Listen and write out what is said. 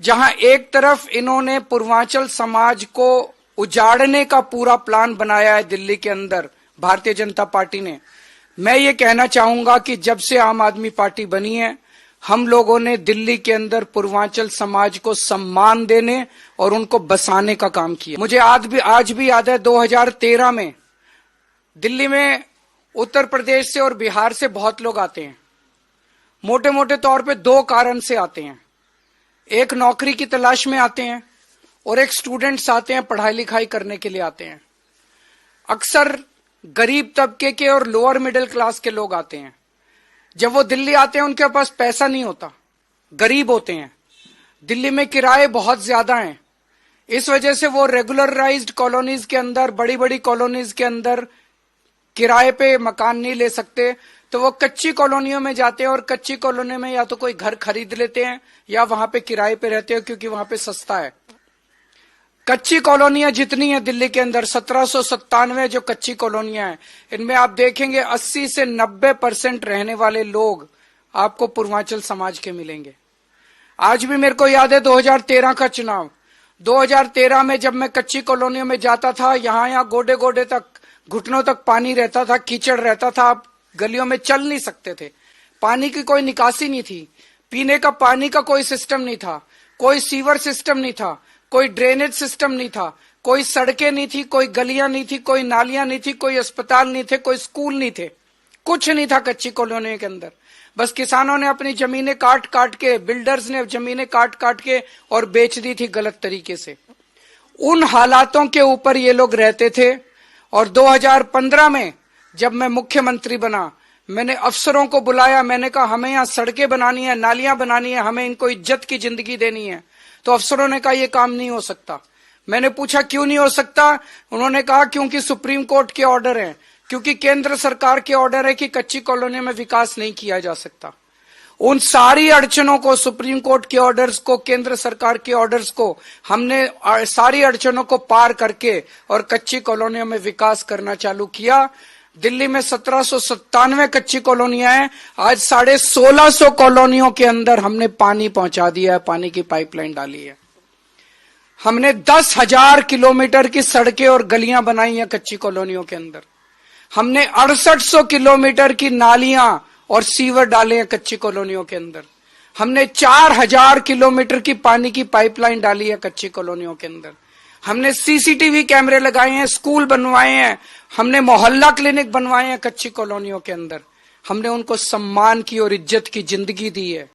जहां एक तरफ इन्होंने पूर्वांचल समाज को उजाड़ने का पूरा प्लान बनाया है दिल्ली के अंदर भारतीय जनता पार्टी ने। मैं ये कहना चाहूंगा कि जब से आम आदमी पार्टी बनी है, हम लोगों ने दिल्ली के अंदर पूर्वांचल समाज को सम्मान देने और उनको बसाने का काम किया। मुझे आज भी याद है 2013 में दिल्ली में उत्तर प्रदेश से और बिहार से बहुत लोग आते हैं। मोटे मोटे तौर पे दो कारण से आते हैं। एक नौकरी की तलाश में आते हैं और एक स्टूडेंट्स आते हैं, पढ़ाई लिखाई करने के लिए आते हैं। अक्सर गरीब तबके के और लोअर मिडिल क्लास के लोग आते हैं। जब वो दिल्ली आते हैं उनके पास पैसा नहीं होता, गरीब होते हैं। दिल्ली में किराए बहुत ज्यादा हैं, इस वजह से वो रेगुलराइज्ड कॉलोनीज के अंदर, बड़ी बड़ी कॉलोनीज के अंदर किराए पे मकान नहीं ले सकते, तो वो कच्ची कॉलोनियों में जाते हैं और कच्ची कॉलोनी में या तो कोई घर खरीद लेते हैं या वहां पे किराए पे रहते हैं, क्योंकि वहां पे सस्ता है। कच्ची कॉलोनियां जितनी है दिल्ली के अंदर 1797 जो कच्ची कॉलोनियां हैं, इनमें आप देखेंगे 80 से 90% रहने वाले लोग आपको पूर्वांचल समाज के मिलेंगे। आज भी मेरे को याद है 2013 का चुनाव। 2013 में जब मैं कच्ची कॉलोनियों में जाता था, यहाँ गोडे गोडे तक, घुटनों तक पानी रहता था, कीचड़ रहता था, आप गलियों में चल नहीं सकते थे। पानी की कोई निकासी नहीं थी, पीने का पानी का कोई सिस्टम नहीं था, कोई सीवर सिस्टम नहीं था, कोई ड्रेनेज सिस्टम नहीं था, कोई सड़कें नहीं थी, कोई गलियां नहीं थी, कोई नालियां नहीं थी, कोई अस्पताल नहीं थे, कोई स्कूल नहीं थे, कुछ नहीं था कच्ची कॉलोनी के अंदर। बस किसानों ने अपनी जमीनें काट काट के, बिल्डर्स ने जमीनें काट काट के और बेच दी थी गलत तरीके से। उन हालातों के ऊपर ये लोग रहते थे। और 2015 में जब मैं मुख्यमंत्री बना, मैंने अफसरों को बुलाया, मैंने कहा हमें यहाँ सड़कें बनानी है, नालियां बनानी है, हमें इनको इज्जत की जिंदगी देनी है। तो अफसरों ने कहा ये काम नहीं हो सकता। मैंने पूछा क्यों नहीं हो सकता? उन्होंने कहा क्योंकि सुप्रीम कोर्ट के ऑर्डर है, क्योंकि केंद्र सरकार के ऑर्डर है कि कच्ची कॉलोनी में विकास नहीं किया जा सकता। उन सारी अड़चनों को, सुप्रीम कोर्ट के ऑर्डर्स को, केंद्र सरकार के ऑर्डर्स को, हमने सारी अड़चनों को पार करके और कच्ची कॉलोनियों में विकास करना चालू किया। दिल्ली में 1797 कच्ची कॉलोनियां हैं, आज 1650 कॉलोनियों के अंदर हमने पानी पहुंचा दिया है, पानी की पाइपलाइन डाली है। हमने 10,000 किलोमीटर की सड़कें और गलियां बनाई हैं कच्ची कॉलोनियों के अंदर। हमने 6800 किलोमीटर की नालियां और सीवर डाले हैं कच्ची कॉलोनियों के अंदर। हमने 4000 किलोमीटर की पानी की पाइपलाइन डाली है कच्ची कॉलोनियों के अंदर। हमने सीसीटीवी कैमरे लगाए हैं, स्कूल बनवाए हैं, हमने मोहल्ला क्लिनिक बनवाए हैं कच्ची कॉलोनियों के अंदर। हमने उनको सम्मान की और इज्जत की जिंदगी दी है।